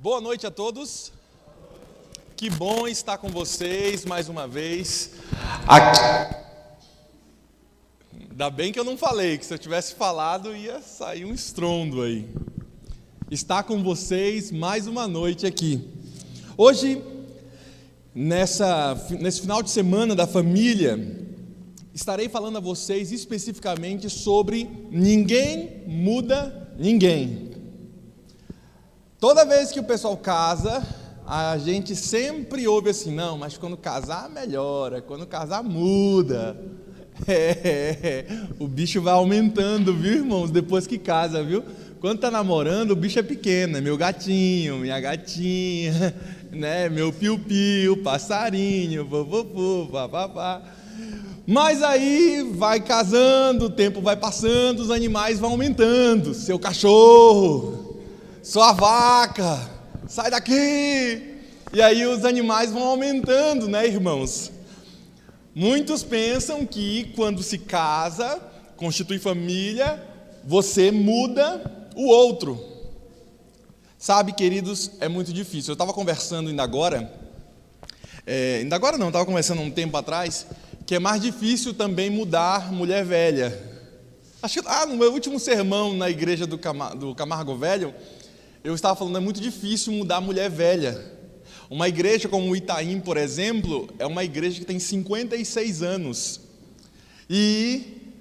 Boa noite a todos. Que bom estar com vocês mais uma vez. Ainda bem que eu não falei, que se eu tivesse falado ia sair um estrondo aí. Estar com vocês mais uma noite aqui. Hoje, nesse final de semana da família, estarei falando a vocês especificamente sobre ninguém muda ninguém. Toda vez que o pessoal casa, a gente sempre ouve assim, não, mas quando casar melhora, quando casar muda. O bicho vai aumentando, viu, irmãos, depois que casa, viu? Quando tá namorando, o bicho é pequeno, é meu gatinho, minha gatinha, né? Meu piu-piu, passarinho, vovô, papapá. Mas aí vai casando, o tempo vai passando, os animais vão aumentando. Seu cachorro, sua vaca, sai daqui. E aí os animais vão aumentando, né, irmãos? Muitos pensam que quando se casa, constitui família, você muda o outro. Sabe, queridos, é muito difícil. Eu estava conversando ainda agora não, estava conversando um tempo atrás, que é mais difícil também mudar mulher velha. Acho que no meu último sermão na igreja do Camargo Velho, eu estava falando, é muito difícil mudar mulher velha. Uma igreja como o Itaim, por exemplo, é uma igreja que tem 56 anos. E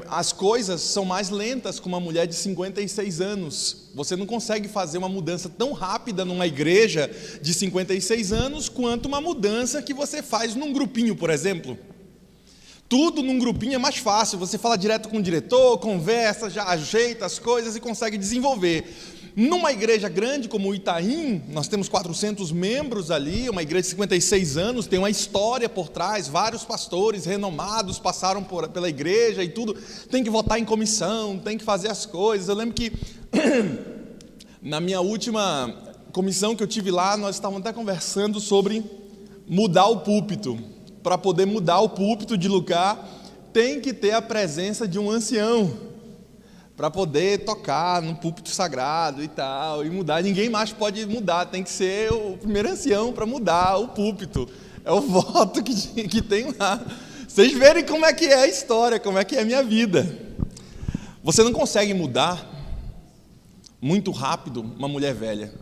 as coisas são mais lentas com uma mulher de 56 anos. Você não consegue fazer uma mudança tão rápida numa igreja de 56 anos quanto uma mudança que você faz num grupinho, por exemplo. Tudo num grupinho é mais fácil, você fala direto com o diretor, conversa, já ajeita as coisas e consegue desenvolver. Numa igreja grande como o Itaim, nós temos 400 membros ali, uma igreja de 56 anos, tem uma história por trás, vários pastores renomados passaram pela igreja e tudo, tem que votar em comissão, tem que fazer as coisas. Eu lembro que na minha última comissão que eu tive lá, nós estávamos até conversando sobre mudar o púlpito. Para poder mudar o púlpito de lugar, tem que ter a presença de um ancião, para poder tocar no púlpito sagrado e tal, e mudar. Ninguém mais pode mudar, tem que ser o primeiro ancião para mudar o púlpito. É o voto que tem lá. Vocês verem como é que é a história, como é que é a minha vida. Você não consegue mudar muito rápido uma mulher velha.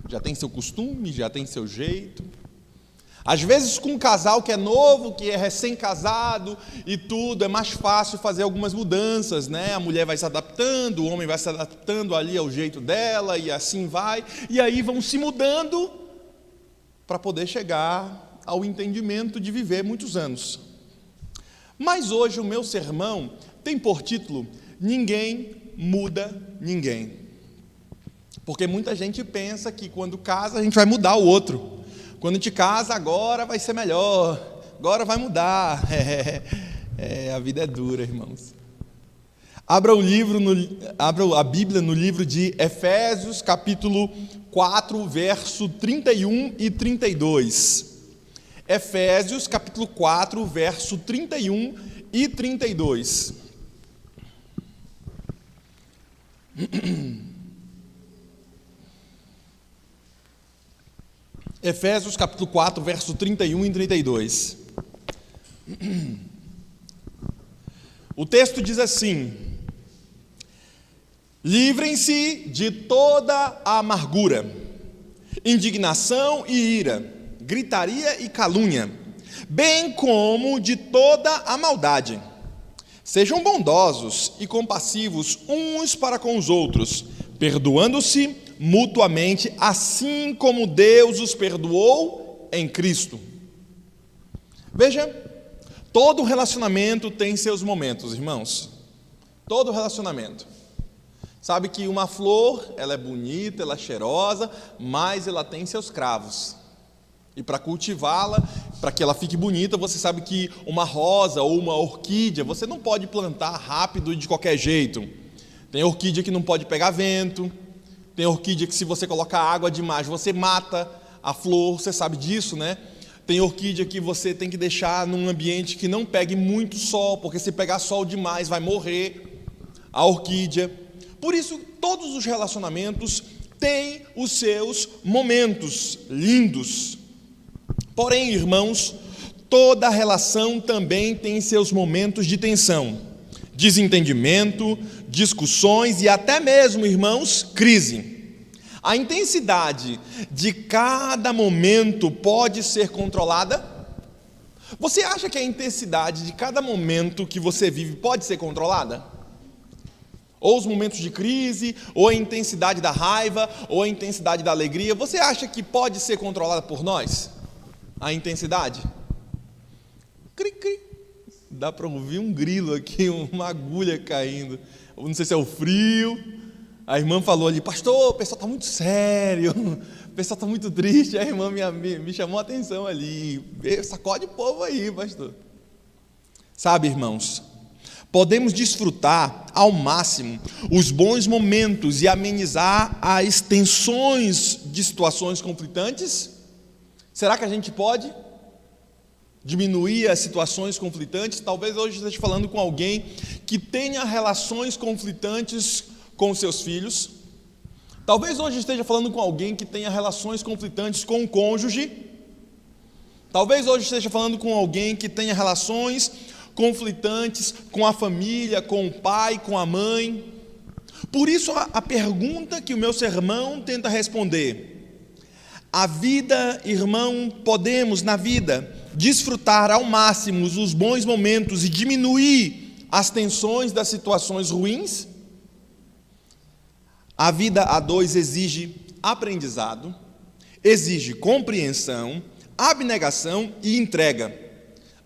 Já tem seu costume, já tem seu jeito. Às vezes com um casal que é novo, que é recém-casado e tudo, é mais fácil fazer algumas mudanças, né? A mulher vai se adaptando, o homem vai se adaptando ali ao jeito dela e assim vai. E aí vão se mudando para poder chegar ao entendimento de viver muitos anos. Mas hoje o meu sermão tem por título, Ninguém muda ninguém. Porque muita gente pensa que quando casa a gente vai mudar o outro. Quando a gente casa, agora vai ser melhor, agora vai mudar. A vida é dura, irmãos. Abra a Bíblia no livro de Efésios, capítulo 4, verso 31 e 32. Efésios, capítulo 4, verso 31 e 32. Efésios capítulo 4, verso 31 e 32. O texto diz assim: livrem-se de toda a amargura, indignação e ira, gritaria e calúnia, bem como de toda a maldade. Sejam bondosos e compassivos uns para com os outros, perdoando-se mutuamente, assim como Deus os perdoou em Cristo. Veja, todo relacionamento tem seus momentos, irmãos. Todo relacionamento. Sabe que uma flor, ela é bonita, ela é cheirosa, mas ela tem seus cravos. E para cultivá-la, para que ela fique bonita, você sabe que uma rosa ou uma orquídea, você não pode plantar rápido e de qualquer jeito. Tem orquídea que não pode pegar vento. Tem orquídea que se você colocar água demais, você mata a flor, você sabe disso, né? Tem orquídea que você tem que deixar num ambiente que não pegue muito sol, porque se pegar sol demais vai morrer a orquídea. Por isso, todos os relacionamentos tem os seus momentos lindos. Porém, irmãos, toda relação também tem seus momentos de tensão, desentendimento, discussões e até mesmo, irmãos, crise. A intensidade de cada momento pode ser controlada? Você acha que a intensidade de cada momento que você vive pode ser controlada? Ou os momentos de crise, ou a intensidade da raiva, ou a intensidade da alegria, você acha que pode ser controlada por nós? A intensidade? Cri, cri. Dá para ouvir um grilo aqui, uma agulha caindo. Não sei se é o frio. A irmã falou ali, pastor, o pessoal está muito sério, o pessoal está muito triste. A irmã me chamou a atenção ali. Sacode o povo aí, pastor. Sabe, irmãos, podemos desfrutar ao máximo os bons momentos e amenizar as tensões de situações conflitantes? Será que a gente pode diminuir as situações conflitantes? Talvez hoje esteja falando com alguém que tenha relações conflitantes com seus filhos. Talvez hoje esteja falando com alguém que tenha relações conflitantes com o cônjuge. Talvez hoje esteja falando com alguém que tenha relações conflitantes com a família, com o pai, com a mãe. Por isso a pergunta que o meu sermão tenta responder: a vida, irmão, podemos na vida desfrutar ao máximo os bons momentos e diminuir as tensões das situações ruins? A vida a dois exige aprendizado, exige compreensão, abnegação e entrega.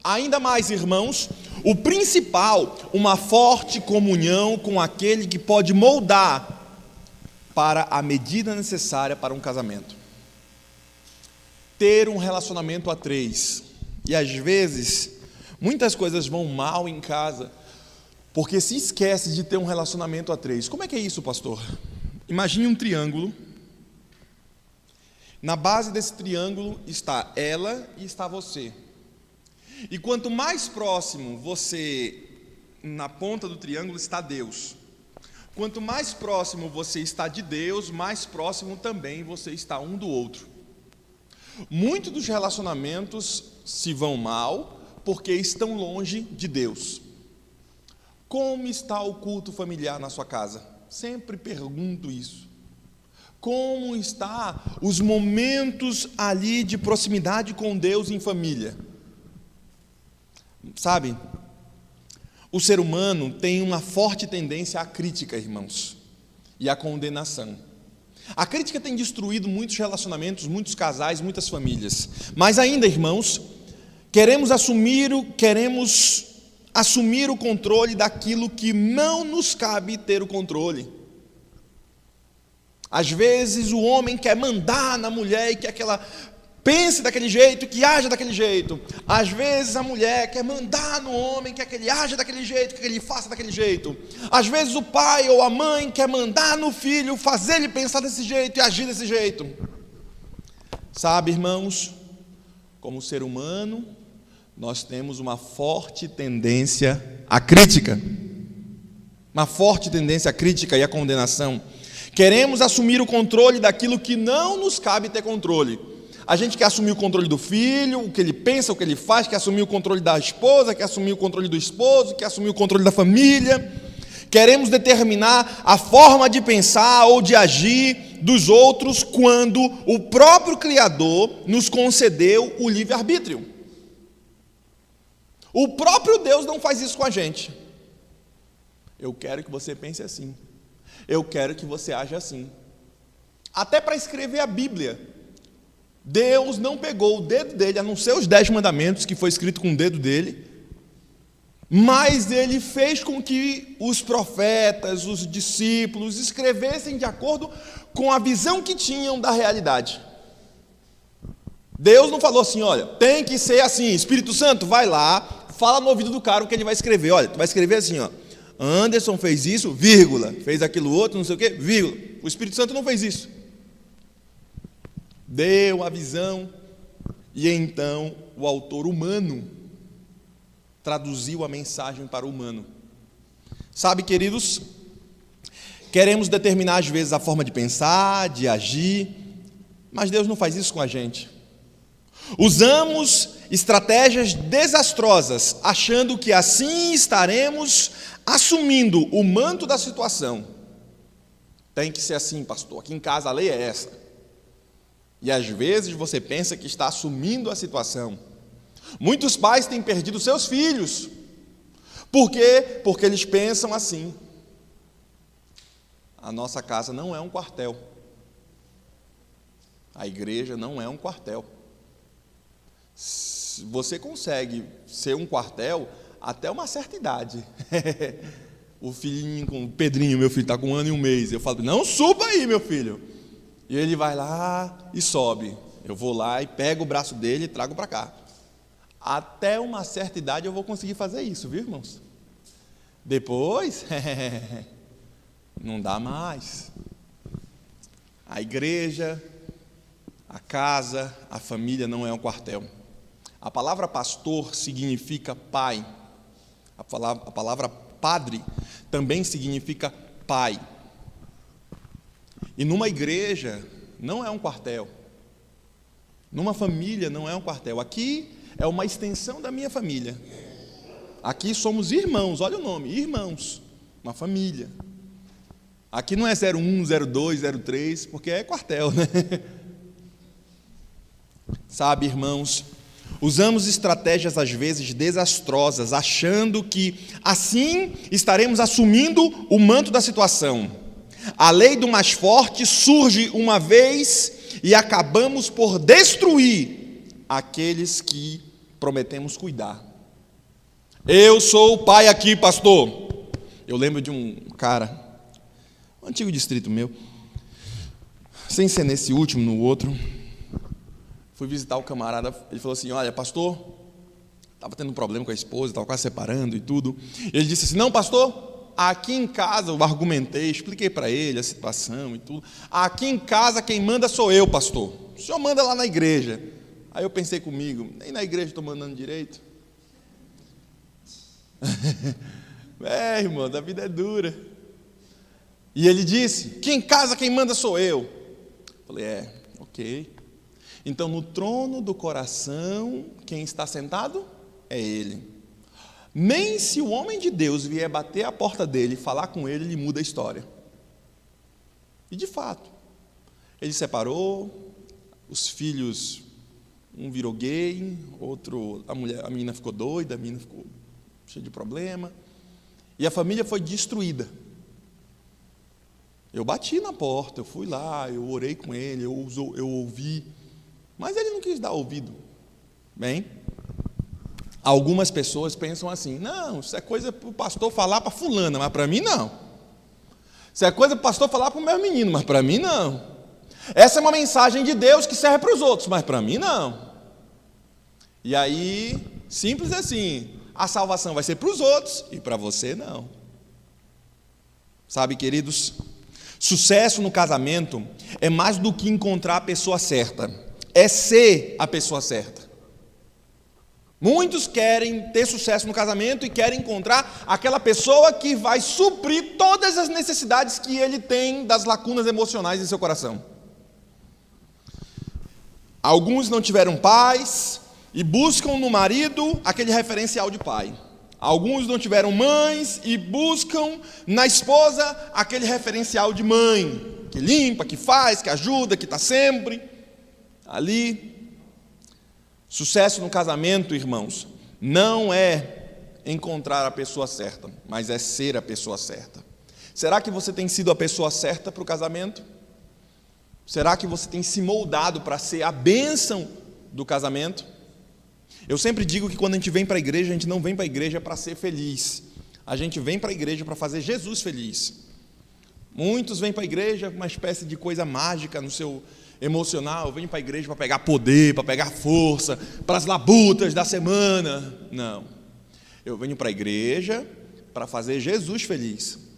Ainda mais, irmãos, o principal, uma forte comunhão com aquele que pode moldar para a medida necessária para um casamento. Ter um relacionamento a três. E às vezes, muitas coisas vão mal em casa, porque se esquece de ter um relacionamento a três. Como é que é isso, pastor? Imagine um triângulo. Na base desse triângulo está ela e está você. E quanto mais próximo você, na ponta do triângulo, está Deus. Quanto mais próximo você está de Deus, mais próximo também você está um do outro. Muitos dos relacionamentos se vão mal porque estão longe de Deus. Como está o culto familiar na sua casa? Sempre pergunto isso. Como está os momentos ali de proximidade com Deus em família? Sabe, o ser humano tem uma forte tendência à crítica, irmãos, e à condenação. A crítica tem destruído muitos relacionamentos, muitos casais, muitas famílias. Mas ainda, irmãos, queremos assumir o controle daquilo que não nos cabe ter o controle. Às vezes o homem quer mandar na mulher e quer que ela pense daquele jeito, que haja daquele jeito. Às vezes a mulher quer mandar no homem, quer que ele haja daquele jeito, que ele faça daquele jeito. Às vezes o pai ou a mãe quer mandar no filho, fazer ele pensar desse jeito e agir desse jeito. Sabe, irmãos, como ser humano, nós temos uma forte tendência à crítica. Uma forte tendência à crítica e à condenação. Queremos assumir o controle daquilo que não nos cabe ter controle. A gente quer assumir o controle do filho, o que ele pensa, o que ele faz, quer assumir o controle da esposa, quer assumir o controle do esposo, quer assumir o controle da família. Queremos determinar a forma de pensar ou de agir dos outros quando o próprio Criador nos concedeu o livre-arbítrio. O próprio Deus não faz isso com a gente. Eu quero que você pense assim. Eu quero que você aja assim. Até para escrever a Bíblia, Deus não pegou o dedo dele, a não ser os 10 mandamentos, que foi escrito com o dedo dele, mas ele fez com que os profetas, os discípulos, escrevessem de acordo com a visão que tinham da realidade. Deus não falou assim, olha, tem que ser assim, Espírito Santo, vai lá, fala no ouvido do cara o que ele vai escrever. Olha, tu vai escrever assim, ó, Anderson fez isso, vírgula, fez aquilo outro, não sei o quê, vírgula. O Espírito Santo não fez isso. Deu a visão, e então o autor humano traduziu a mensagem para o humano. Sabe, queridos, Queremos determinar às vezes a forma de pensar, de agir, mas Deus não faz isso com a gente. Usamos estratégias desastrosas, achando que assim estaremos assumindo o manto da situação. Tem que ser assim, pastor, aqui em casa a lei é essa. E às vezes você pensa que está assumindo a situação. Muitos pais têm perdido seus filhos. Por quê? Porque eles pensam assim: a nossa casa não é um quartel. A igreja não é um quartel. Você consegue ser um quartel até uma certa idade. O filhinho, o Pedrinho, meu filho, está com 1 ano e 1 mês. Eu falo: não suba aí, meu filho. E ele vai lá e sobe. Eu vou lá e pego o braço dele e trago para cá. Até uma certa idade eu vou conseguir fazer isso, viu, irmãos? Depois, não dá mais. A igreja, a casa, a família não é um quartel. A palavra pastor significa pai. A palavra padre também significa pai. E numa igreja não é um quartel. Numa família não é um quartel. Aqui é uma extensão da minha família. Aqui somos irmãos, olha o nome, irmãos, uma família. Aqui não é 01, 02, 03, porque é quartel, né? Sabe, irmãos, usamos estratégias às vezes desastrosas, achando que assim estaremos assumindo o manto da situação. A lei do mais forte surge uma vez e acabamos por destruir aqueles que prometemos cuidar. Eu sou o pai aqui, pastor. Eu lembro de um cara, um antigo distrito meu, sem ser nesse último, no outro. Fui visitar o camarada, ele falou assim: olha, pastor, estava tendo um problema com a esposa, estava quase separando e tudo. Ele disse assim: não, pastor, aqui em casa, eu argumentei, expliquei para ele a situação e tudo. Aqui em casa quem manda sou eu, pastor. O senhor manda lá na igreja. Aí eu pensei comigo: nem na igreja estou mandando direito. Irmão, a vida é dura. E ele disse: que em casa quem manda sou eu. Falei: ok. Então no trono do coração, quem está sentado é ele. Nem se o homem de Deus vier bater a porta dele e falar com ele, ele muda a história. E de fato, ele separou, os filhos, um virou gay, outro, a menina ficou doida, a menina ficou cheia de problema, e a família foi destruída. Eu bati na porta, eu fui lá, eu orei com ele, eu ouvi, mas ele não quis dar ouvido. Bem, algumas pessoas pensam assim: não, isso é coisa para o pastor falar para fulana, mas para mim não. Isso é coisa para o pastor falar para o meu menino, mas para mim não. Essa é uma mensagem de Deus que serve para os outros, mas para mim não. E aí, simples assim, a salvação vai ser para os outros e para você não. Sabe, queridos, sucesso no casamento é mais do que encontrar a pessoa certa, é ser a pessoa certa. Muitos querem ter sucesso no casamento e querem encontrar aquela pessoa que vai suprir todas as necessidades que ele tem das lacunas emocionais em seu coração. Alguns não tiveram pais e buscam no marido aquele referencial de pai. Alguns não tiveram mães e buscam na esposa aquele referencial de mãe, que limpa, que faz, que ajuda, que está sempre ali. Sucesso no casamento, irmãos, não é encontrar a pessoa certa, mas é ser a pessoa certa. Será que você tem sido a pessoa certa para o casamento? Será que você tem se moldado para ser a bênção do casamento? Eu sempre digo que quando a gente vem para a igreja, a gente não vem para a igreja para ser feliz. A gente vem para a igreja para fazer Jesus feliz. Muitos vêm para a igreja com uma espécie de coisa mágica no seu emocional. Vem para a igreja para pegar poder, para pegar força, para as labutas da semana. Não. Eu venho para a igreja para fazer Jesus feliz.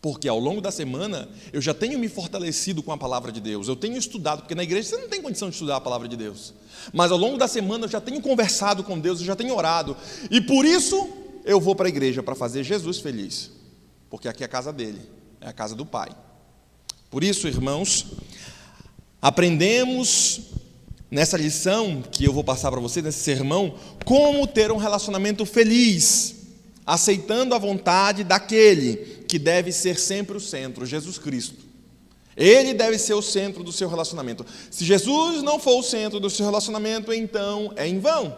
Porque ao longo da semana eu já tenho me fortalecido com a palavra de Deus. Eu tenho estudado, porque na igreja você não tem condição de estudar a palavra de Deus. Mas ao longo da semana eu já tenho conversado com Deus, eu já tenho orado. E por isso eu vou para a igreja, para fazer Jesus feliz. Porque aqui é a casa dele. é a casa do Pai. Por isso, irmãos, aprendemos nessa lição que eu vou passar para vocês, nesse sermão, como ter um relacionamento feliz, aceitando a vontade daquele que deve ser sempre o centro, Jesus Cristo. Ele deve ser o centro do seu relacionamento. Se Jesus não for o centro do seu relacionamento, então é em vão.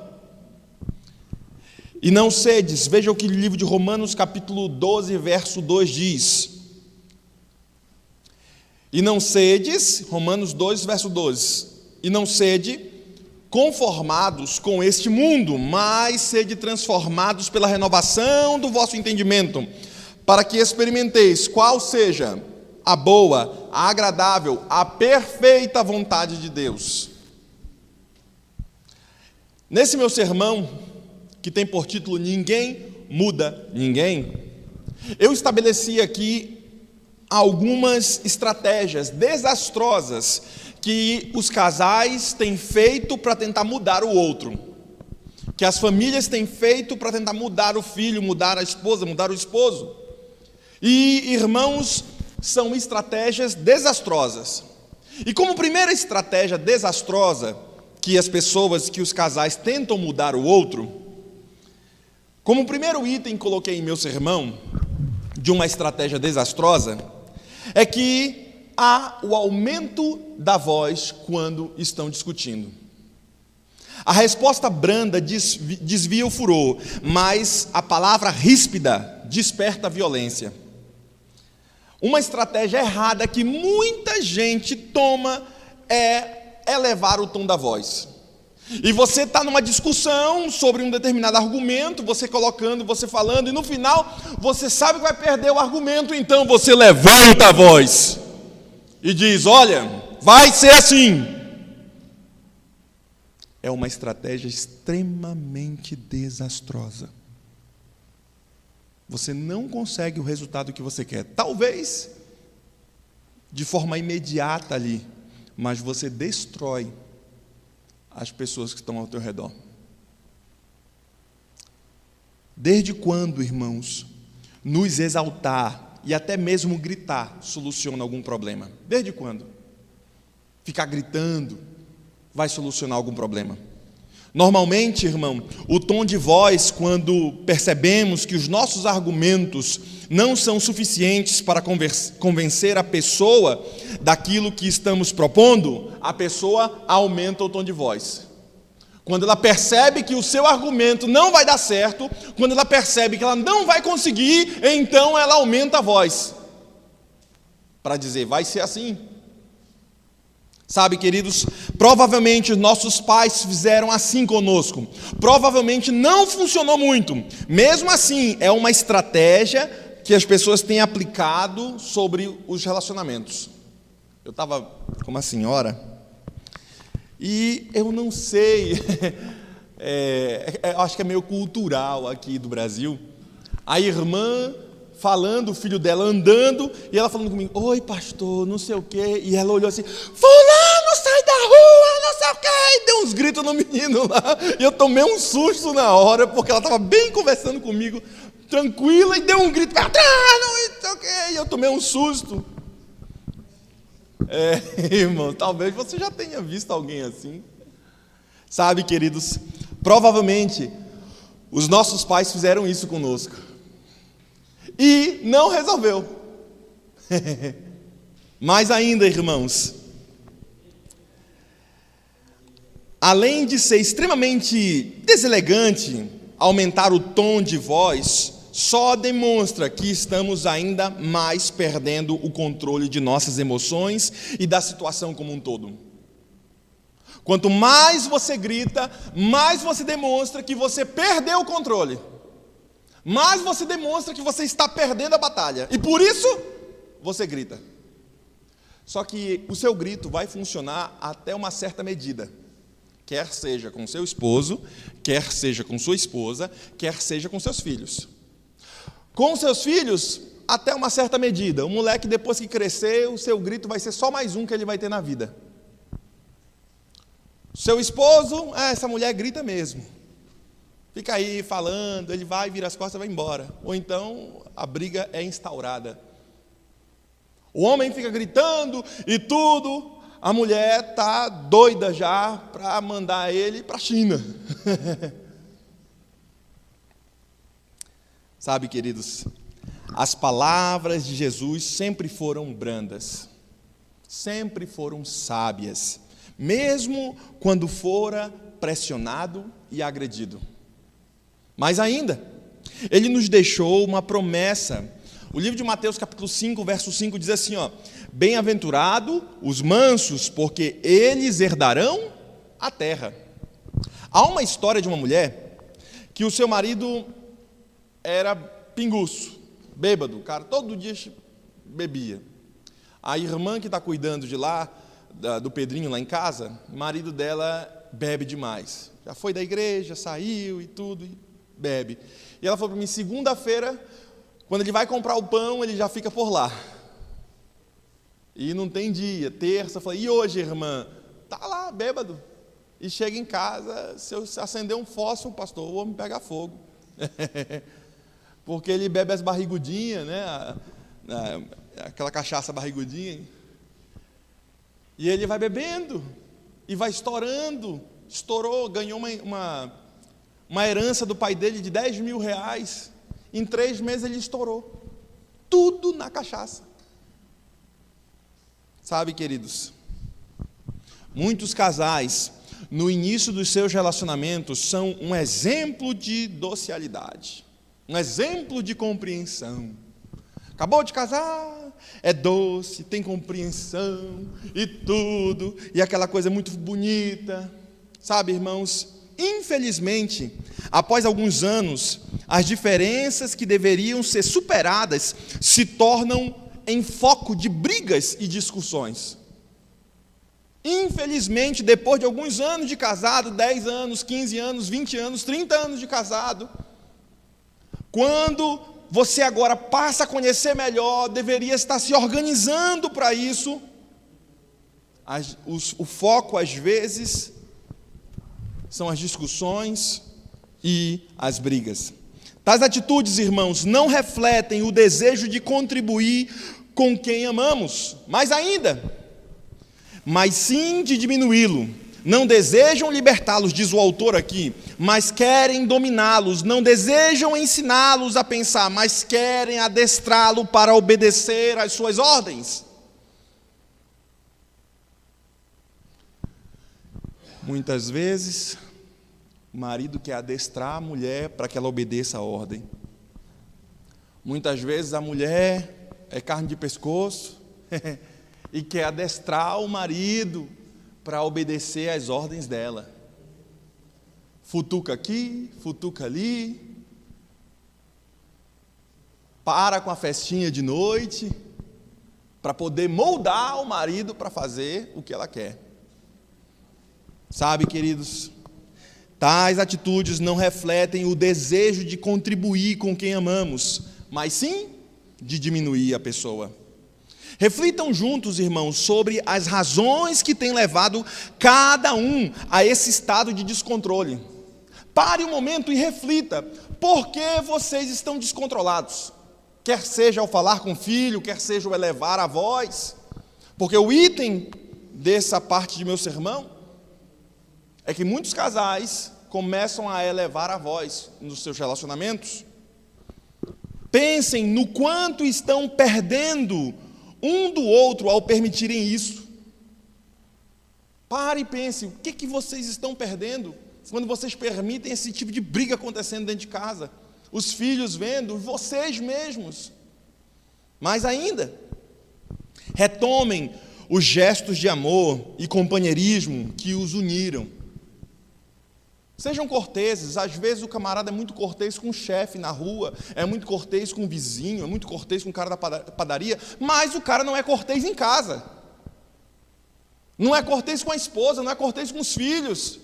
E não sedes, veja o que o livro de Romanos, capítulo 12, verso 2 diz. E não sedes, Romanos 2, verso 12, e não sede conformados com este mundo, mas sede transformados pela renovação do vosso entendimento, para que experimenteis qual seja a boa, a agradável, a perfeita vontade de Deus. Nesse meu sermão, que tem por título Ninguém Muda Ninguém, eu estabeleci aqui algumas estratégias desastrosas que os casais têm feito para tentar mudar o outro, que as famílias têm feito para tentar mudar o filho, mudar a esposa, mudar o esposo. E, irmãos, são estratégias desastrosas. E como primeira estratégia desastrosa que as pessoas, que os casais tentam mudar o outro, como primeiro item coloquei em meu sermão de uma estratégia desastrosa, é que há o aumento da voz quando estão discutindo. A resposta branda desvia o furor, mas a palavra ríspida desperta a violência. Uma estratégia errada que muita gente toma é elevar o tom da voz. E você está numa discussão sobre um determinado argumento, você colocando, você falando, e no final você sabe que vai perder o argumento, então você levanta a voz e diz: olha, vai ser assim. É uma estratégia extremamente desastrosa. Você não consegue o resultado que você quer. Talvez de forma imediata ali, mas você destrói as pessoas que estão ao teu redor. Desde quando, irmãos, nos exaltar e até mesmo gritar soluciona algum problema? Desde quando? Ficar gritando vai solucionar algum problema? Normalmente, irmão, o tom de voz, quando percebemos que os nossos argumentos não são suficientes para convencer a pessoa daquilo que estamos propondo, a pessoa aumenta o tom de voz. Quando ela percebe que o seu argumento não vai dar certo, quando ela percebe que ela não vai conseguir, então ela aumenta a voz para dizer: vai ser assim. Sabe, queridos, provavelmente os nossos pais fizeram assim conosco. Provavelmente não funcionou muito. Mesmo assim, é uma estratégia que as pessoas têm aplicado sobre os relacionamentos. Eu estava com uma senhora e eu não sei, acho que é meio cultural aqui do Brasil. A irmã falando, o filho dela andando, e ela falando comigo: oi, pastor, não sei o quê. E ela olhou assim: fulano, sai da rua, não sei o quê. E deu uns gritos no menino lá. E eu tomei um susto na hora, porque ela estava bem conversando comigo, tranquila, e deu um grito: não sei o quê. E eu tomei um susto. Irmão, talvez você já tenha visto alguém assim. Sabe, queridos, provavelmente os nossos pais fizeram isso conosco. E não resolveu. Mais ainda, irmãos, além de ser extremamente deselegante, aumentar o tom de voz só demonstra que estamos ainda mais perdendo o controle de nossas emoções e da situação como um todo. Quanto mais você grita, mais você demonstra que você perdeu o controle. Mas você demonstra que você está perdendo a batalha. E por isso, você grita. Só que o seu grito vai funcionar até uma certa medida. Quer seja com seu esposo, quer seja com sua esposa, quer seja com seus filhos. Com seus filhos, até uma certa medida. O moleque, depois que crescer, o seu grito vai ser só mais um que ele vai ter na vida. Seu esposo, essa mulher grita mesmo. Fica aí falando, ele vai, vira as costas e vai embora. Ou então a briga é instaurada. O homem fica gritando e tudo, a mulher está doida já para mandar ele para a China. Sabe, queridos, as palavras de Jesus sempre foram brandas, sempre foram sábias, mesmo quando fora pressionado e agredido. Mas ainda, ele nos deixou uma promessa. O livro de Mateus, capítulo 5, verso 5, diz assim, bem-aventurado os mansos, porque eles herdarão a terra. Há uma história de uma mulher que o seu marido era pinguço, bêbado, cara, todo dia bebia. A irmã que está cuidando de lá, do Pedrinho lá em casa, o marido dela bebe demais. Já foi da igreja, saiu e tudo, e bebe. E ela falou para mim, segunda-feira, quando ele vai comprar o pão, ele já fica por lá. E não tem dia. Terça, eu falei, e hoje, irmã? Está lá, bêbado. E chega em casa, se eu acender um fósforo, pastor, o homem pega fogo. Porque ele bebe as barrigudinhas, né? Aquela cachaça barrigudinha. E ele vai bebendo, e vai estourando. Estourou, ganhou uma herança do pai dele de 10 mil reais. Em 3 meses ele estourou. Tudo na cachaça. Sabe, queridos, muitos casais, no início dos seus relacionamentos, são um exemplo de docilidade, um exemplo de compreensão. Acabou de casar, é doce, tem compreensão e tudo, e aquela coisa muito bonita. Sabe, irmãos, infelizmente, após alguns anos, as diferenças que deveriam ser superadas se tornam em foco de brigas e discussões. Infelizmente, depois de alguns anos de casado, 10 anos, 15 anos, 20 anos, 30 anos de casado, quando você agora passa a conhecer melhor, deveria estar se organizando para isso, o foco, às vezes, são as discussões e as brigas. Tais atitudes, irmãos, não refletem o desejo de contribuir com quem amamos, mas sim de diminuí-lo. Não desejam libertá-los, diz o autor aqui, mas querem dominá-los. Não desejam ensiná-los a pensar, mas querem adestrá-lo para obedecer às suas ordens. Muitas vezes, o marido quer adestrar a mulher para que ela obedeça a ordem. Muitas vezes a mulher é carne de pescoço e quer adestrar o marido para obedecer às ordens dela. Futuca aqui, futuca ali, para com a festinha de noite, para poder moldar o marido para fazer o que ela quer. Sabe, queridos, tais atitudes não refletem o desejo de contribuir com quem amamos, mas sim de diminuir a pessoa. Reflitam juntos, irmãos, sobre as razões que têm levado cada um a esse estado de descontrole. Pare um momento e reflita, por que vocês estão descontrolados? Quer seja ao falar com o filho, quer seja ao elevar a voz, porque o item dessa parte de meu sermão é que muitos casais começam a elevar a voz nos seus relacionamentos. Pensem no quanto estão perdendo um do outro ao permitirem isso. Pare e pense, o que vocês estão perdendo quando vocês permitem esse tipo de briga acontecendo dentro de casa? Os filhos vendo, vocês mesmos. Mais ainda, retomem os gestos de amor e companheirismo que os uniram. Sejam corteses. Às vezes o camarada é muito cortês com o chefe na rua, é muito cortês com o vizinho, é muito cortês com o cara da padaria, mas o cara não é cortês em casa. Não é cortês com a esposa, não é cortês com os filhos.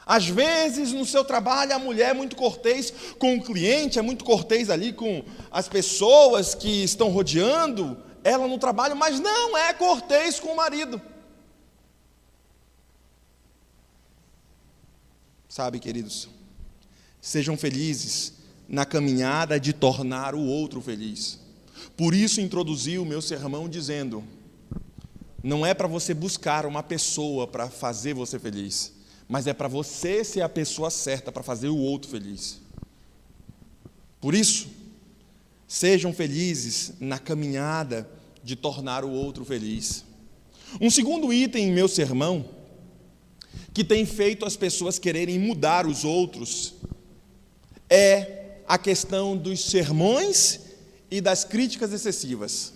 Às vezes no seu trabalho a mulher é muito cortês com o cliente, é muito cortês ali com as pessoas que estão rodeando ela no trabalho, mas não é cortês com o marido. Sabe, queridos, sejam felizes na caminhada de tornar o outro feliz. Por isso introduzi o meu sermão dizendo: não é para você buscar uma pessoa para fazer você feliz, mas é para você ser a pessoa certa para fazer o outro feliz. Por isso, sejam felizes na caminhada de tornar o outro feliz. Um segundo item em meu sermão, que tem feito as pessoas quererem mudar os outros, é a questão dos sermões e das críticas excessivas.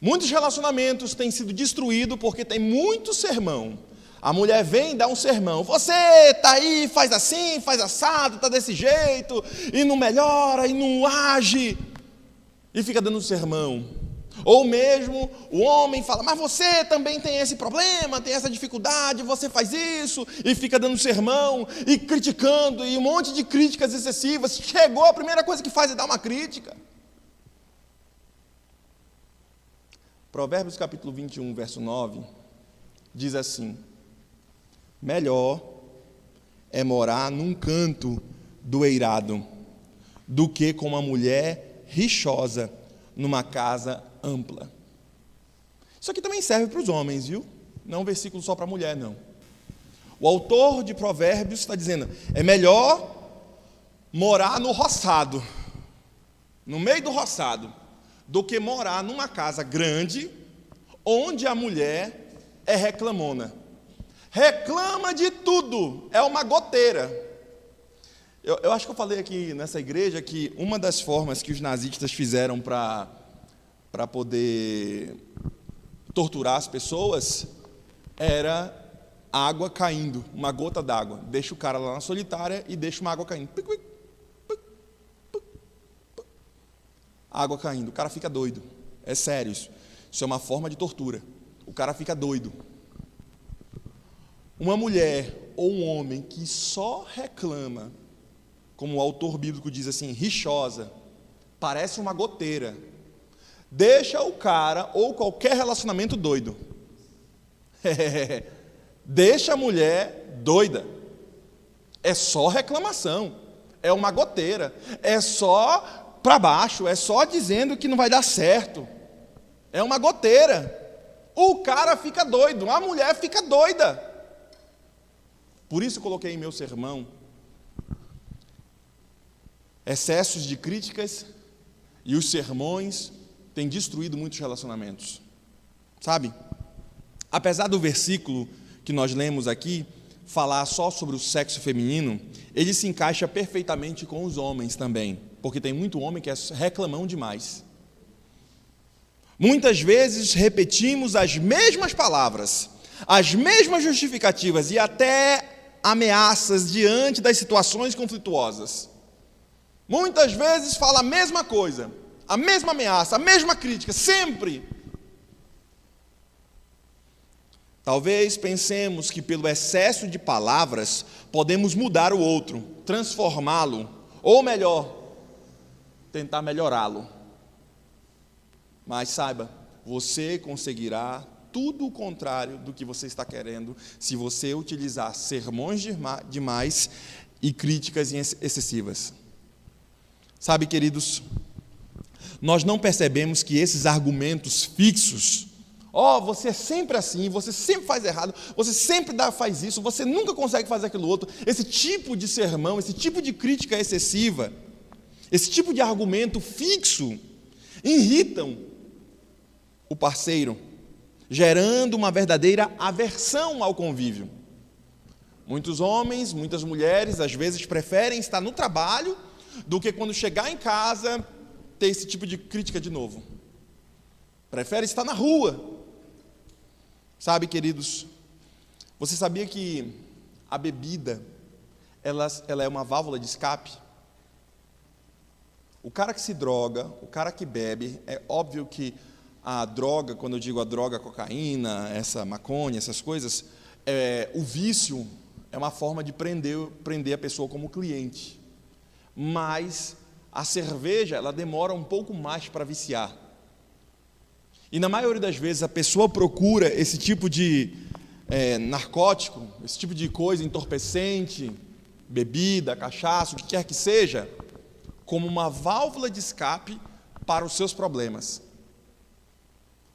Muitos relacionamentos têm sido destruídos porque tem muito sermão. A mulher vem e dá um sermão: você está aí, faz assim, faz assado, está desse jeito, e não melhora, e não age, e fica dando um sermão. Ou mesmo o homem fala: mas você também tem esse problema, tem essa dificuldade, você faz isso, e fica dando sermão, e criticando, e um monte de críticas excessivas. Chegou, a primeira coisa que faz é dar uma crítica. Provérbios capítulo 21, verso 9, diz assim: melhor é morar num canto do eirado do que com uma mulher rixosa numa casa ampla. Isso aqui também serve para os homens, viu? Não é um versículo só para a mulher, não. O autor de Provérbios está dizendo: é melhor morar no roçado, no meio do roçado, do que morar numa casa grande, onde a mulher é reclamona. Reclama de tudo, é uma goteira. Eu acho que eu falei aqui nessa igreja que uma das formas que os nazistas fizeram para poder torturar as pessoas era água caindo, uma gota d'água. Deixa o cara lá na solitária e deixa uma água caindo. Água caindo, o cara fica doido. É sério isso. Isso é uma forma de tortura. O cara fica doido. Uma mulher ou um homem que só reclama, como o autor bíblico diz assim, rixosa, parece uma goteira, deixa o cara ou qualquer relacionamento doido. Deixa a mulher doida. É só reclamação, é uma goteira, é só para baixo, é só dizendo que não vai dar certo. É uma goteira. O cara fica doido, a mulher fica doida. Por isso eu coloquei em meu sermão excessos de críticas, e os sermões têm destruído muitos relacionamentos. Sabe? Apesar do versículo que nós lemos aqui falar só sobre o sexo feminino, ele se encaixa perfeitamente com os homens também, porque tem muito homem que é reclamão demais. Muitas vezes repetimos as mesmas palavras, as mesmas justificativas e até ameaças diante das situações conflituosas. Muitas vezes fala a mesma coisa, a mesma ameaça, a mesma crítica, sempre. Talvez pensemos que pelo excesso de palavras podemos mudar o outro, transformá-lo, ou melhor, tentar melhorá-lo. Mas saiba, você conseguirá tudo o contrário do que você está querendo se você utilizar sermões demais e críticas excessivas. Sabe, queridos, nós não percebemos que esses argumentos fixos, você é sempre assim, você sempre faz errado, você sempre faz isso, você nunca consegue fazer aquilo outro, esse tipo de sermão, esse tipo de crítica excessiva, esse tipo de argumento fixo, irritam o parceiro, gerando uma verdadeira aversão ao convívio. Muitos homens, muitas mulheres, às vezes preferem estar no trabalho do que quando chegar em casa ter esse tipo de crítica de novo. Prefere estar na rua. Sabe, queridos, você sabia que a bebida, ela é uma válvula de escape? O cara que se droga, o cara que bebe, é óbvio que a droga, quando eu digo a droga, a cocaína, essa maconha, essas coisas, o vício é uma forma de prender a pessoa como cliente. Mas a cerveja, ela demora um pouco mais para viciar. E na maioria das vezes a pessoa procura esse tipo de narcótico, esse tipo de coisa entorpecente, bebida, cachaça, o que quer que seja, como uma válvula de escape para os seus problemas.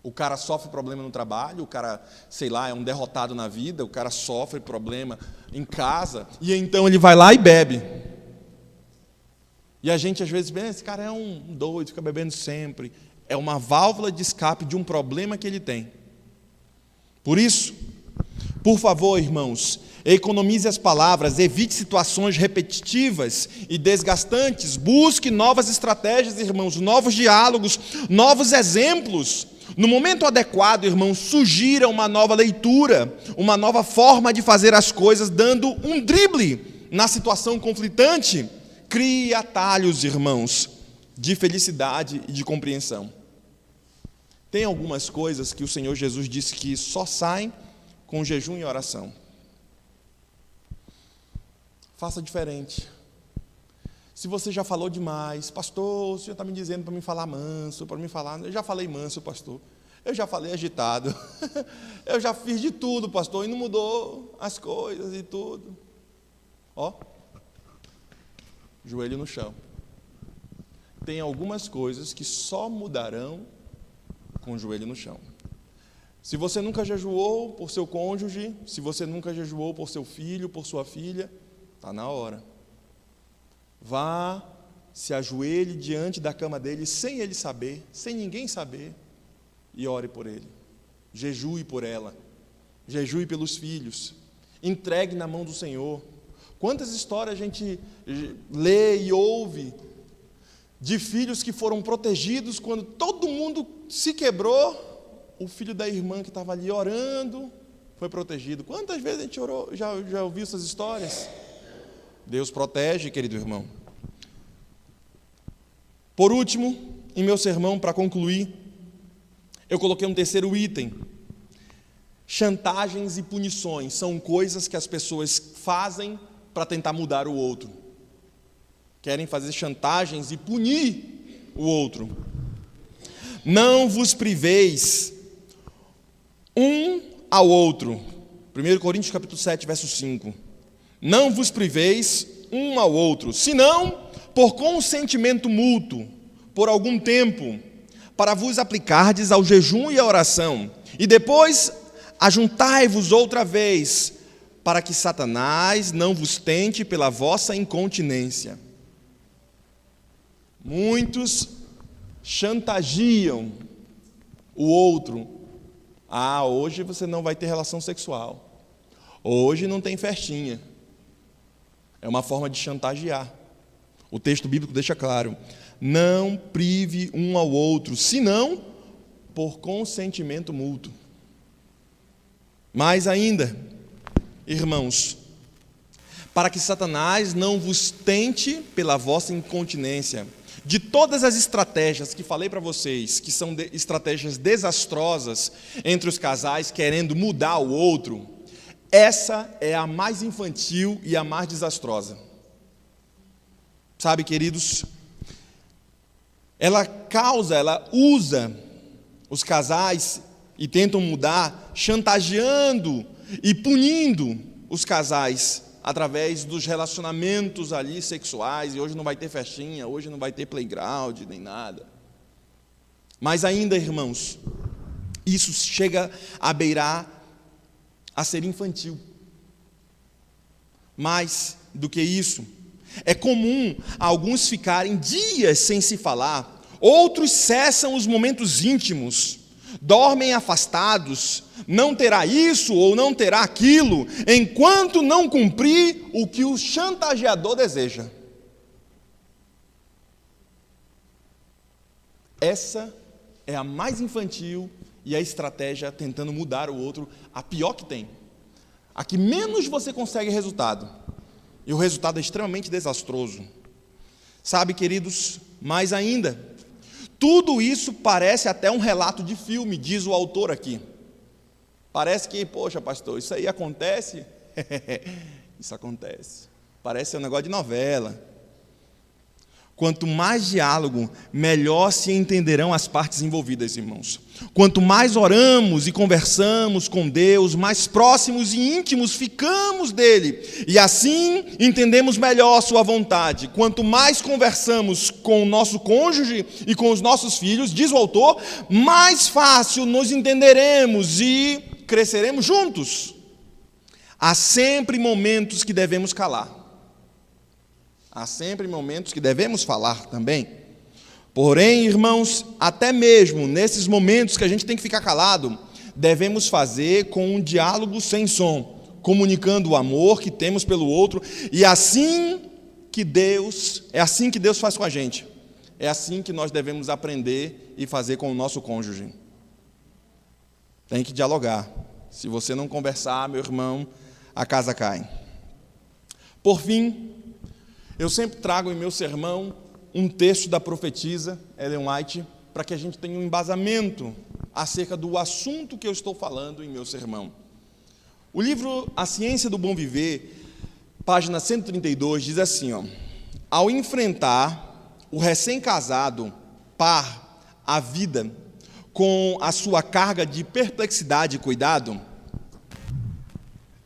O cara sofre problema no trabalho, o cara, sei lá, é um derrotado na vida, o cara sofre problema em casa, e então ele vai lá e bebe. E a gente às vezes pensa, esse cara é um doido, fica bebendo sempre. É uma válvula de escape de um problema que ele tem. Por isso, por favor, irmãos, economize as palavras, evite situações repetitivas e desgastantes, busque novas estratégias, irmãos, novos diálogos, novos exemplos. No momento adequado, irmãos, sugira uma nova leitura, uma nova forma de fazer as coisas, dando um drible na situação conflitante. Crie atalhos, irmãos, de felicidade e de compreensão. Tem algumas coisas que o Senhor Jesus disse que só saem com jejum e oração. Faça diferente. Se você já falou demais, pastor, o senhor está me dizendo para me falar manso, para me falar. Eu já falei manso, pastor. Eu já falei agitado. Eu já fiz de tudo, pastor, e não mudou as coisas e tudo. Ó, joelho no chão. Tem algumas coisas que só mudarão com o joelho no chão. Se você nunca jejuou por seu cônjuge, se você nunca jejuou por seu filho, por sua filha, está na hora. Vá, se ajoelhe diante da cama dele, sem ele saber, sem ninguém saber, e ore por ele. Jejue por ela, jejue pelos filhos, entregue na mão do Senhor. Quantas histórias a gente lê e ouve de filhos que foram protegidos quando todo mundo se quebrou, o filho da irmã que estava ali orando foi protegido. Quantas vezes a gente orou, já ouviu essas histórias? Deus protege, querido irmão. Por último, em meu sermão, para concluir, eu coloquei um terceiro item. Chantagens e punições são coisas que as pessoas fazem para tentar mudar o outro. Querem fazer chantagens e punir o outro. Não vos priveis um ao outro. 1 Coríntios capítulo 7, verso 5. Não vos priveis um ao outro, senão por consentimento mútuo, por algum tempo, para vos aplicardes ao jejum e à oração, e depois ajuntai-vos outra vez, para que Satanás não vos tente pela vossa incontinência. Muitos chantagiam o outro. Ah, hoje você não vai ter relação sexual. Hoje não tem festinha. É uma forma de chantagear. O texto bíblico deixa claro: não prive um ao outro, senão por consentimento mútuo. Mais ainda, irmãos, para que Satanás não vos tente pela vossa incontinência. De todas as estratégias que falei para vocês, que são estratégias desastrosas entre os casais querendo mudar o outro, essa é a mais infantil e a mais desastrosa. Sabe, queridos, ela usa os casais e tentam mudar, chantageando e punindo os casais através dos relacionamentos ali sexuais. E hoje não vai ter festinha, hoje não vai ter playground, nem nada. Mas ainda, irmãos, isso chega a beirar a ser infantil. Mais do que isso, é comum alguns ficarem dias sem se falar, outros cessam os momentos íntimos, dormem afastados, não terá isso ou não terá aquilo, enquanto não cumprir o que o chantageador deseja. Essa é a mais infantil e a estratégia tentando mudar o outro, a pior que tem. A que menos você consegue resultado. E o resultado é extremamente desastroso. Sabe, queridos, mais ainda, tudo isso parece até um relato de filme, diz o autor aqui. Parece que, poxa, pastor, isso aí acontece? Isso acontece. Parece um negócio de novela. quanto mais diálogo, melhor se entenderão as partes envolvidas, irmãos. Quanto mais oramos e conversamos com Deus, mais próximos e íntimos ficamos dele. E assim entendemos melhor sua vontade. Quanto mais conversamos com o nosso cônjuge e com os nossos filhos, diz o autor, mais fácil nos entenderemos e cresceremos juntos. Há sempre momentos que devemos calar. Há sempre momentos que devemos falar também. Porém, irmãos, até mesmo nesses momentos que a gente tem que ficar calado, devemos fazer com um diálogo sem som, comunicando o amor que temos pelo outro, e é assim que Deus faz com a gente. É assim que nós devemos aprender e fazer com o nosso cônjuge. Tem que dialogar. Se você não conversar, meu irmão, a casa cai. Por fim, eu sempre trago em meu sermão um texto da profetisa Ellen White, para que a gente tenha um embasamento acerca do assunto que eu estou falando em meu sermão. O livro A Ciência do Bom Viver, página 132, diz assim, ao enfrentar o recém-casado par a vida com a sua carga de perplexidade e cuidado,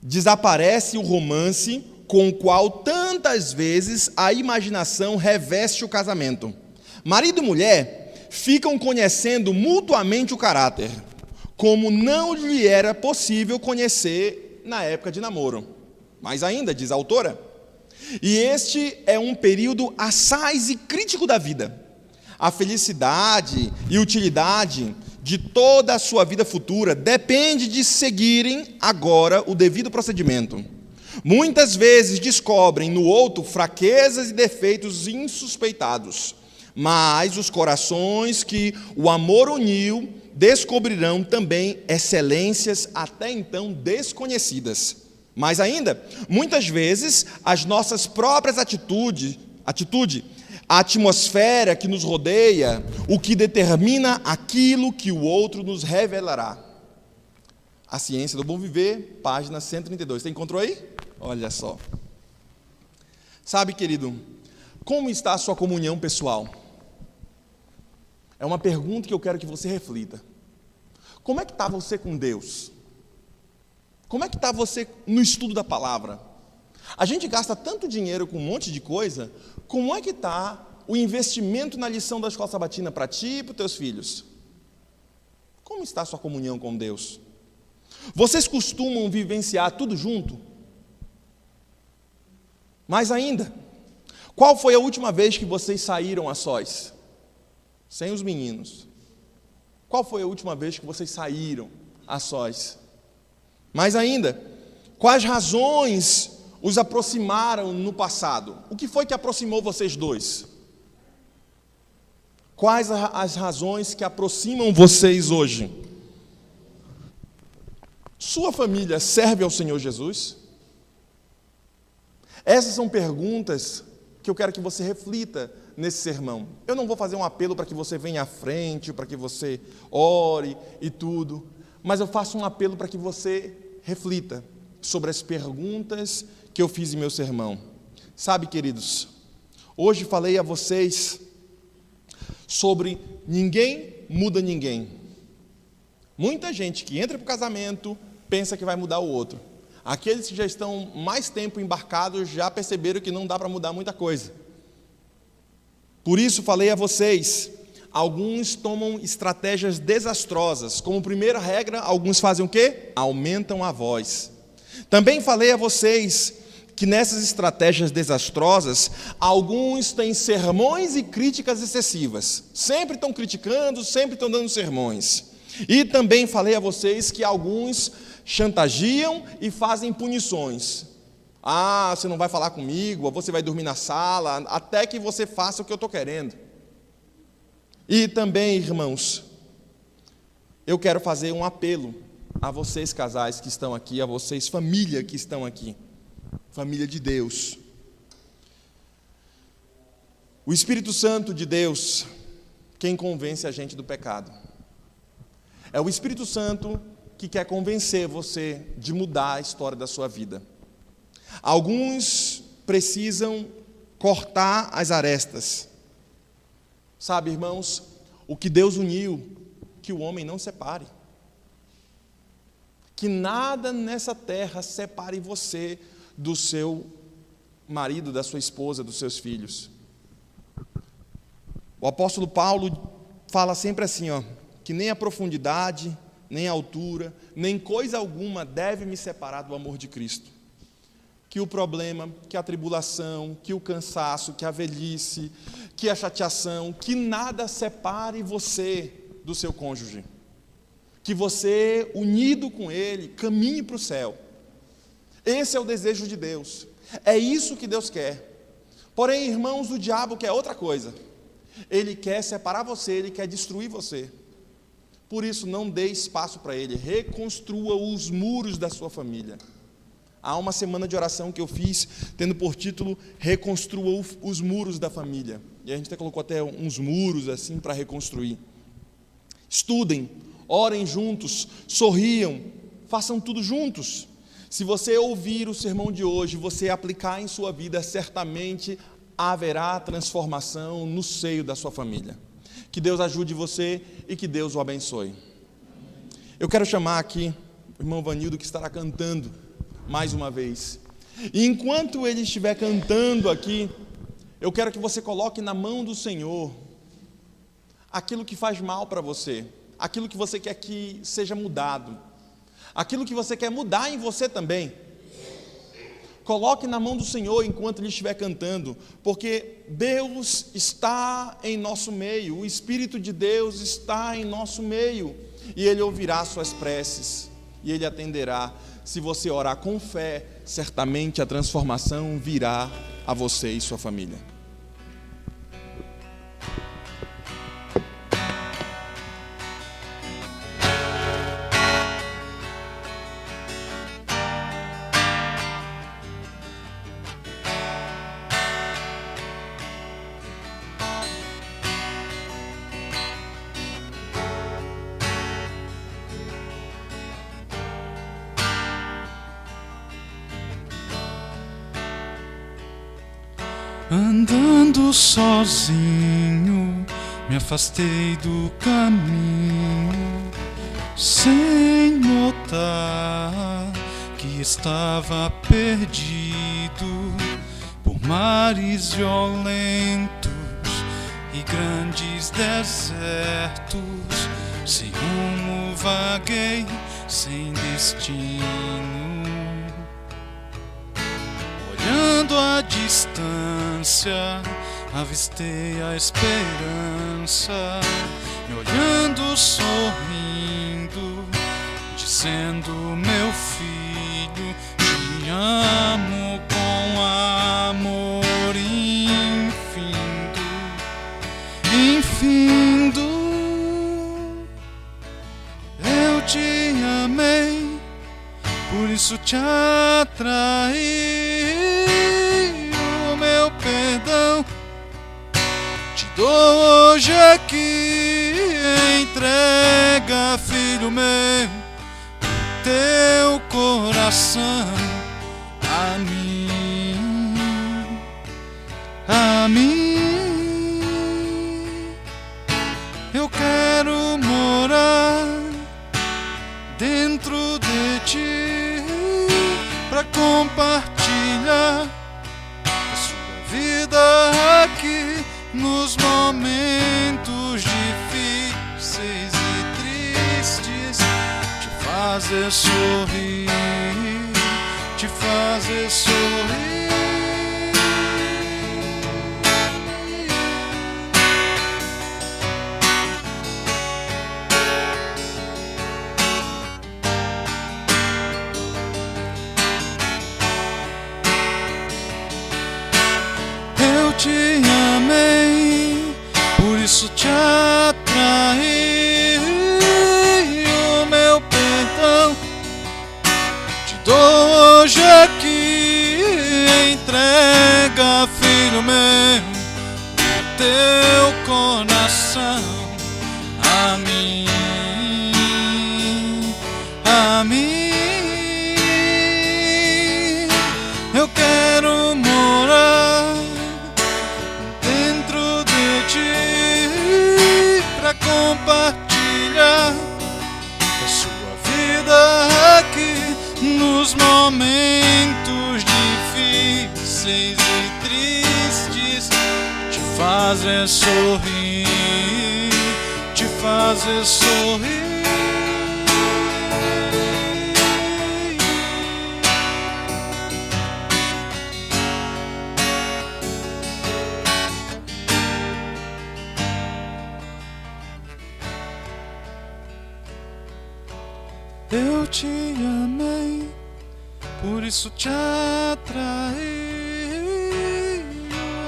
desaparece o romance com o qual tantas vezes a imaginação reveste o casamento. Marido e mulher ficam conhecendo mutuamente o caráter, como não lhe era possível conhecer na época de namoro. Mais ainda, diz a autora, e este é um período assaz e crítico da vida. A felicidade e utilidade de toda a sua vida futura depende de seguirem agora o devido procedimento. Muitas vezes descobrem no outro fraquezas e defeitos insuspeitados, mas os corações que o amor uniu descobrirão também excelências até então desconhecidas. Mais ainda, muitas vezes as nossas próprias atitude, a atmosfera que nos rodeia, o que determina aquilo que o outro nos revelará. A Ciência do Bom Viver, página 132. Você encontrou aí? Olha só. Sabe, querido, como está a sua comunhão pessoal? É uma pergunta que eu quero que você reflita. Como é que está você com Deus? Como é que está você no estudo da palavra? A gente gasta tanto dinheiro com um monte de coisa, como é que está o investimento na lição da escola sabatina para ti e para os teus filhos? Como está a sua comunhão com Deus? Vocês costumam vivenciar tudo junto? Mais ainda, qual foi a última vez que vocês saíram a sós? Sem os meninos. Qual foi a última vez que vocês saíram a sós? Mais ainda, quais razões os aproximaram no passado? O que foi que aproximou vocês dois? Quais as razões que aproximam vocês hoje? Sua família serve ao Senhor Jesus? Essas são perguntas que eu quero que você reflita nesse sermão. Eu não vou fazer um apelo para que você venha à frente, para que você ore e tudo, mas eu faço um apelo para que você reflita sobre as perguntas que eu fiz em meu sermão. Sabe, queridos, hoje falei a vocês sobre ninguém muda ninguém. Muita gente que entra para o casamento pensa que vai mudar o outro. Aqueles que já estão mais tempo embarcados já perceberam que não dá para mudar muita coisa. Por isso falei a vocês, alguns tomam estratégias desastrosas. Como primeira regra, alguns fazem o quê? Aumentam a voz. Também falei a vocês que nessas estratégias desastrosas, alguns têm sermões e críticas excessivas. Sempre estão criticando, sempre estão dando sermões. E também falei a vocês que alguns chantagiam e fazem punições. Ah, você não vai falar comigo, ou você vai dormir na sala, até que você faça o que eu estou querendo. E também, irmãos, eu quero fazer um apelo a vocês casais que estão aqui, a vocês família que estão aqui, família de Deus. O Espírito Santo de Deus, quem convence a gente do pecado. É o Espírito Santo que quer convencer você de mudar a história da sua vida. Alguns precisam cortar as arestas, Sabe, irmãos, o que Deus uniu, que o homem não separe. Que nada nessa terra separe você do seu marido, da sua esposa, dos seus filhos. O apóstolo Paulo fala sempre assim, que nem a profundidade, nem a altura, nem coisa alguma deve me separar do amor de Cristo. Que o problema, que a tribulação, que o cansaço, que a velhice, que a chateação, que nada separe você do seu cônjuge. Que você, unido com ele, caminhe para o céu. Esse é o desejo de Deus. É isso que Deus quer. Porém, irmãos, o diabo quer outra coisa. Ele quer separar você, ele quer destruir você. Por isso, não dê espaço para ele. Reconstrua os muros da sua família. Há uma semana de oração que eu fiz, tendo por título, Reconstrua os muros da família. E a gente até colocou até uns muros assim para reconstruir. Estudem, orem juntos, sorriam, façam tudo juntos. Se você ouvir o sermão de hoje, você aplicar em sua vida, certamente haverá transformação no seio da sua família. Que Deus ajude você e que Deus o abençoe. Eu quero chamar aqui o irmão Vanildo, que estará cantando mais uma vez. E enquanto ele estiver cantando aqui, eu quero que você coloque na mão do Senhor aquilo que faz mal para você, aquilo que você quer que seja mudado, aquilo que você quer mudar em você também. Coloque na mão do Senhor enquanto ele estiver cantando, porque Deus está em nosso meio, o Espírito de Deus está em nosso meio, e Ele ouvirá suas preces, e Ele atenderá. Se você orar com fé, certamente a transformação virá a você e sua família. Andando sozinho, me afastei do caminho, sem notar que estava perdido por mares violentos e grandes desertos. Sem rumo vaguei, sem destino. Olhando à distância, avistei a esperança, me olhando sorrindo, dizendo: meu filho, te amo com amor infindo. Eu te amei, por isso te atraí. Perdão, te dou hoje aqui, entrega, filho meu, teu coração a mim, a mim. Eu quero morar dentro de ti, pra compartilhar vida aqui nos momentos difíceis e tristes, te fazer sorrir, te fazer sorrir. Te amei, por isso te atraí. O meu perdão te dou hoje aqui, entrega, filho meu, teu coração a mim, a mim. Eu quero morar dentro de ti, momentos difíceis e tristes te fazem sorrir, te fazem sorrir. Eu te amei, por isso te atraí.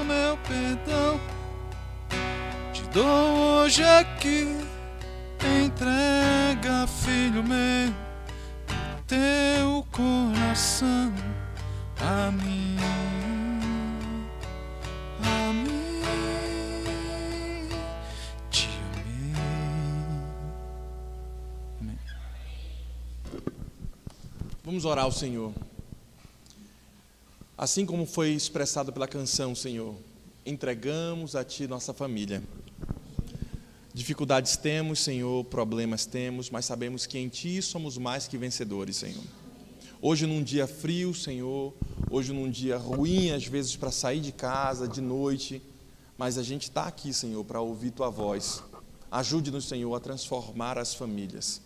O meu perdão te dou hoje aqui. Entrega, filho meu, teu coração a mim, a mim. Te amei. Amém. Vamos orar ao Senhor. Assim como foi expressado pela canção, Senhor, entregamos a Ti nossa família. Dificuldades temos, Senhor, problemas temos, mas sabemos que em Ti somos mais que vencedores, Senhor. Hoje num dia frio, Senhor, hoje num dia ruim, às vezes para sair de casa, de noite, mas a gente está aqui, Senhor, para ouvir Tua voz. Ajude-nos, Senhor, a transformar as famílias.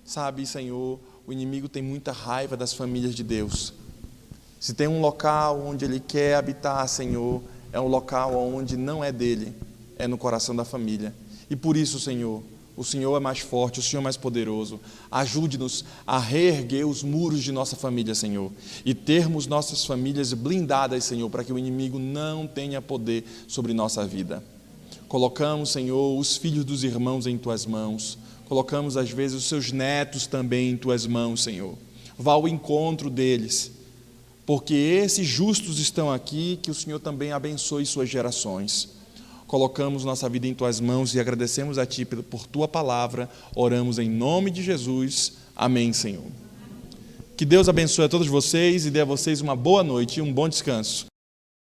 Sabe, Senhor, o inimigo tem muita raiva das famílias de Deus. Se tem um local onde ele quer habitar, Senhor, é um local onde não é dele, é no coração da família. E por isso, Senhor, o Senhor é mais forte, o Senhor é mais poderoso. Ajude-nos a reerguer os muros de nossa família, Senhor, e termos nossas famílias blindadas, Senhor, para que o inimigo não tenha poder sobre nossa vida. Colocamos, Senhor, os filhos dos irmãos em Tuas mãos. Colocamos, às vezes, os seus netos também em Tuas mãos, Senhor. Vá ao encontro deles, porque esses justos estão aqui, que o Senhor também abençoe suas gerações. Colocamos nossa vida em Tuas mãos e agradecemos a Ti por Tua palavra. Oramos em nome de Jesus. Amém, Senhor. Que Deus abençoe a todos vocês e dê a vocês uma boa noite e um bom descanso.